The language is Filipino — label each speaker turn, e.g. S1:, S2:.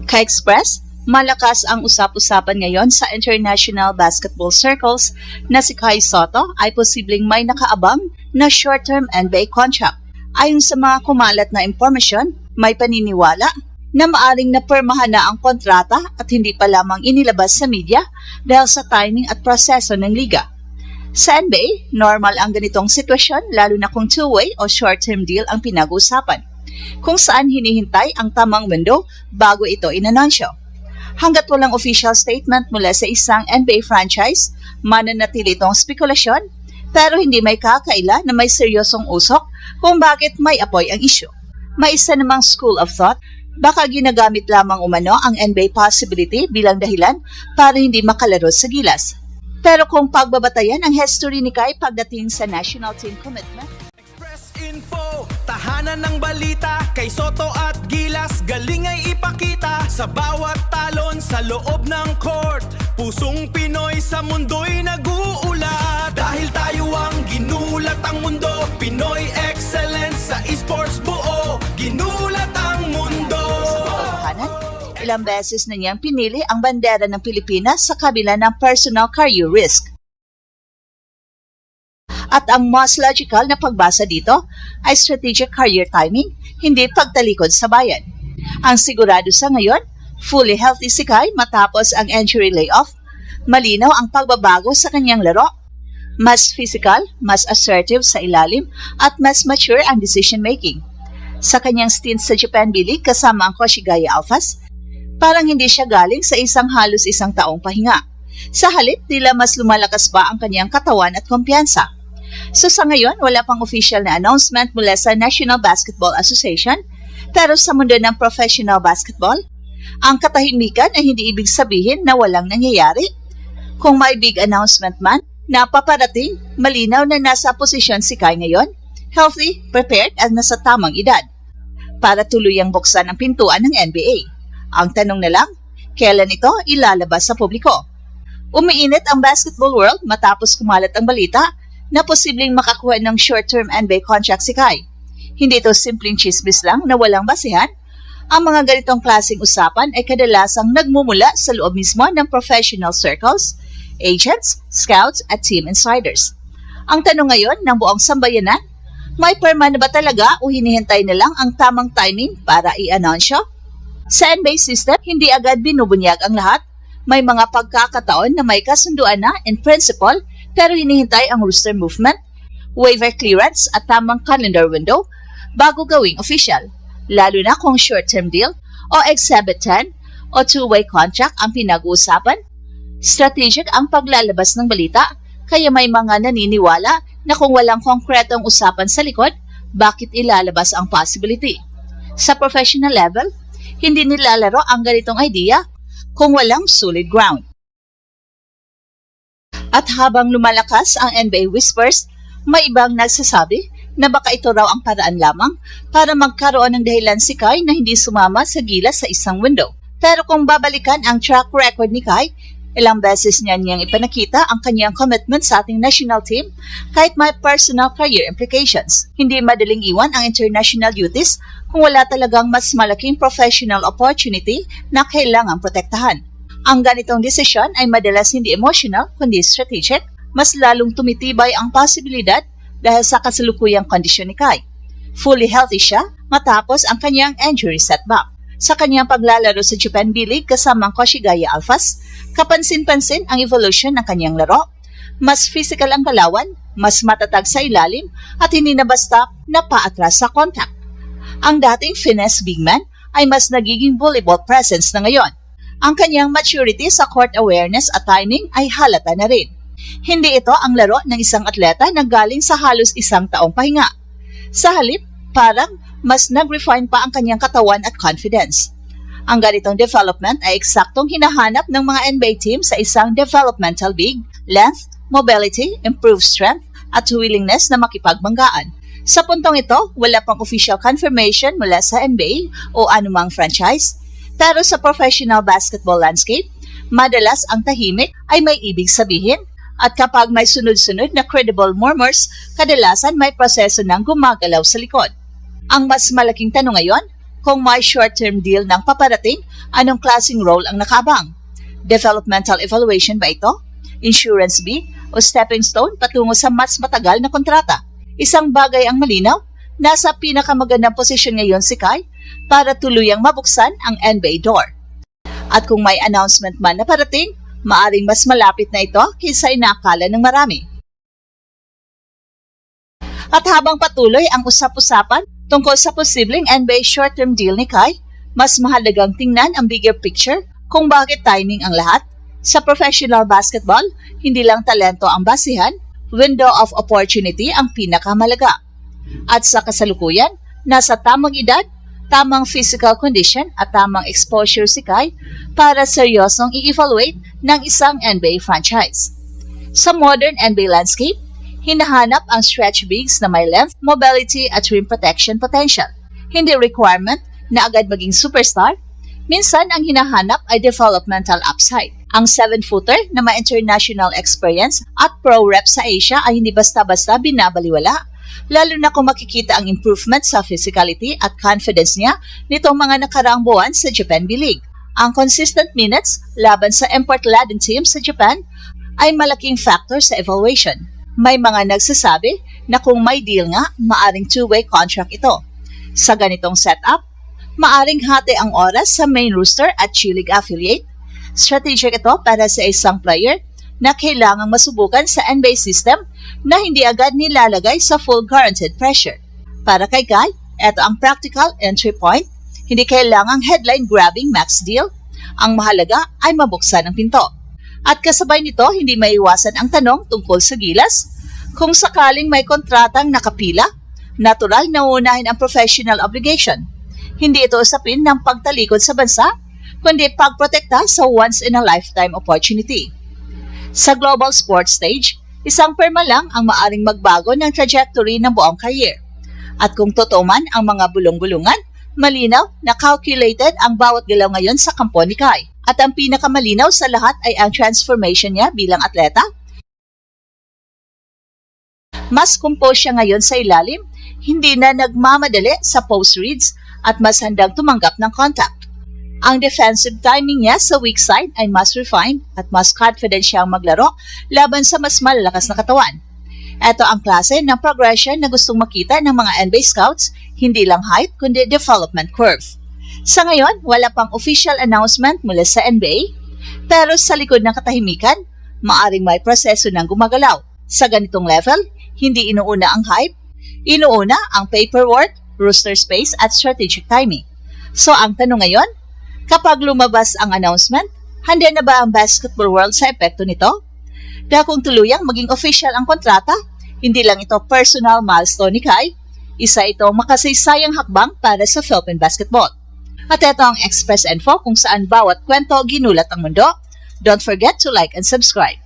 S1: Ka-Express, malakas ang usap-usapan ngayon sa international basketball circles na si Kai Sotto ay posibleng may nakaabang na short-term NBA contract. Ayon sa mga kumalat na impormasyon, may paniniwala na maaring napirmahan na ang kontrata at hindi pa lamang inilabas sa media dahil sa timing at proseso ng liga. Sa NBA, normal ang ganitong sitwasyon lalo na kung two-way o short-term deal ang pinag-uusapan, kung saan hinihintay ang tamang window bago ito inanunsyo. Hanggat walang official statement mula sa isang NBA franchise, mananatili itong spekulasyon pero hindi may kakaila na may seryosong usok kung bakit may apoy ang issue. May isa namang school of thought, baka ginagamit lamang umano ang NBA possibility bilang dahilan para hindi makalaro sa gilas. Pero kung pagbabatayan ang history ni Kai pagdating sa national team commitment,
S2: Express Info, tahanan ng balita, kay Sotto at Gilas, galing ay ipakita sa bawat talon sa loob ng court. Pusong Pinoy sa mundo'y nag-uulat, dahil tayo ang ginulat ang mundo. Pinoy excellence sa esports buo, ginulat ang mundo.
S1: ilang beses na niyang pinili ang bandera ng Pilipinas sa kabila ng personal career risk. At ang mas logical na pagbasa dito ay strategic career timing, hindi pagtalikod sa bayan. Ang sigurado sa ngayon, fully healthy si Kai matapos ang injury layoff. Malinaw ang pagbabago sa kanyang laro. Mas physical, mas assertive sa ilalim, at mas mature ang decision-making. Sa kanyang stint sa Japan B-League kasama ang Koshigaya Alphas, parang hindi siya galing sa halos isang taong pahinga. Sa halip, tila mas lumalakas pa ang kanyang katawan at kumpiyansa. So sa ngayon, wala pang official na announcement mula sa National Basketball Association, pero sa mundo ng professional basketball, ang katahimikan ay hindi ibig sabihin na walang nangyayari. Kung may big announcement man na paparating, malinaw na nasa posisyon si Kai ngayon, healthy, prepared at nasa tamang edad para tuluyang buksan ang pintuan ng NBA. Ang tanong na lang, kailan ito ilalabas sa publiko? Umiinit ang basketball world matapos kumalat ang balita na posibleng makakuha ng short-term NBA contract si Kai. Hindi ito simpleng chismis lang na walang basihan. Ang mga ganitong klaseng usapan ay kadalasang nagmumula sa loob mismo ng professional circles, agents, scouts at team insiders. Ang tanong ngayon ng buong sambayanan, may perma na ba talaga o hinihintay na lang ang tamang timing para i-annunsyo? Sa NBA system, hindi agad binubunyag ang lahat. May mga pagkakataon na may kasunduan na in principle pero hinihintay ang roster movement, waiver clearance at tamang calendar window bago gawing official, lalo na kung short-term deal o Exhibit 10 o two-way contract ang pinag-uusapan. Strategic ang paglalabas ng balita, kaya may mga naniniwala na kung walang konkretong usapan sa likod, bakit ilalabas ang possibility? Sa professional level, hindi nilalaro ang ganitong idea kung walang solid ground. At habang lumalakas ang NBA whispers, may ibang nagsasabi na baka ito raw ang paraan lamang para magkaroon ng dahilan si Kai na hindi sumama sa gilas sa isang window. Pero kung babalikan ang track record ni Kai, ilang beses niyang ipinakita ang kanyang commitment sa ating national team kahit may personal career implications. Hindi madaling iwan ang international duties kung wala talagang mas malaking professional opportunity na kailangang protektahan. Ang ganitong desisyon ay madalas hindi emotional kundi strategic, mas lalong tumitibay ang posibilidad dahil sa kasalukuyang kondisyon ni Kai. Fully healthy siya matapos ang kanyang injury setback. Sa kanyang paglalaro sa Japan B-League kasama ang Koshigaya Alphas, kapansin-pansin ang evolution ng kanyang laro. Mas physical ang galawan, mas matatag sa ilalim, at hindi na basta napaatras sa contact. Ang dating finesse big man ay mas nagiging volleyball presence na ngayon. Ang kanyang maturity sa court awareness at timing ay halata na rin. Hindi ito ang laro ng isang atleta na galing sa halos isang taong pahinga. Sa halip, parang mas nag-refine pa ang kanyang katawan at confidence. Ang ganitong development ay eksaktong hinahanap ng mga NBA team sa isang developmental big, length, mobility, improved strength, at willingness na makipagbanggaan. Sa puntong ito, wala pang official confirmation mula sa NBA o anumang franchise, pero sa professional basketball landscape, madalas ang tahimik ay may ibig sabihin, at kapag may sunod-sunod na credible murmurs, kadalasan may proseso ng gumagalaw sa likod. Ang mas malaking tanong ngayon, Kung may short-term deal ng paparating, anong klaseng role ang nakabang? Developmental evaluation ba ito? Insurance B? O stepping stone patungo sa mas matagal na kontrata? Isang bagay ang malinaw, nasa pinakamagandang posisyon ngayon si Kai para tuluyang mabuksan ang NBA door. At kung may announcement man na parating, maaring mas malapit na ito kaysa inaakala ng marami. At habang patuloy ang usap-usapan tungkol sa posibleng NBA short-term deal ni Kai, mas mahalagang tingnan ang bigger picture kung bakit timing ang lahat. Sa professional basketball, hindi lang talento ang basihan, window of opportunity ang pinakamalaga. At sa kasalukuyan, nasa tamang edad, tamang physical condition at tamang exposure si Kai para seryosong i-evaluate ng isang NBA franchise. Sa modern NBA landscape, hinahanap ang stretch bigs na may length, mobility at rim protection potential. Hindi requirement na agad maging superstar, minsan ang hinahanap ay developmental upside. Ang 7-footer na may international experience at pro rep sa Asia ay hindi basta-basta binabaliwala, lalo na kung makikita ang improvement sa physicality at confidence niya nitong mga nakaraang buwan sa Japan B-League. Ang consistent minutes laban sa import-laden team sa Japan ay malaking factor sa evaluation. May mga nagsasabi na kung may deal nga, maaring two-way contract ito. Sa ganitong setup, maaring hati ang oras sa main roster at G-League affiliate. Strategic ito para sa isang player na kailangang masubukan sa NBA system na hindi agad nilalagay sa full guaranteed pressure. Para kay Kai, ito ang practical entry point. Hindi kailangang headline-grabbing max deal. Ang mahalaga ay mabuksan ang pinto. At kasabay nito, hindi maiwasan ang tanong tungkol sa gilas. Kung sakaling may kontratang nakapila, natural na unahin ang professional obligation. Hindi ito usapin ng pagtalikod sa bansa, kundi pagprotekta sa once-in-a-lifetime opportunity. Sa global sports stage, isang perma lang ang maaring magbago ng trajectory ng buong career. At kung totoo man ang mga bulong-bulungan, malinaw na calculated ang bawat galaw ngayon sa kampo ni Kai. At ang pinakamalinaw sa lahat ay ang transformation niya bilang atleta. Mas compose siya ngayon sa ilalim, hindi na nagmamadali sa post reads at mas handang tumanggap ng contact. Ang defensive timing niya sa weak side ay mas refined at mas confident siyang maglaro laban sa mas malalakas na katawan. Ito ang klase ng progression na gustong makita ng mga NBA scouts, hindi lang height kundi development curve. Sa ngayon, wala pang official announcement mula sa NBA, pero sa likod ng katahimikan, maaring may proseso ng gumagalaw. Sa ganitong level, hindi inuuna ang hype, inuuna ang paperwork, roster space at strategic timing. So ang tanong ngayon, kapag lumabas ang announcement, handa na ba ang basketball world sa epekto nito? Dahil kung tuluyang maging official ang kontrata, hindi lang ito personal milestone ni Kai, isa ito makasaysayang hakbang para sa Philippine basketball. At ito ang Express Info kung saan bawat kwento ginulat ang mundo. Don't forget to like and subscribe.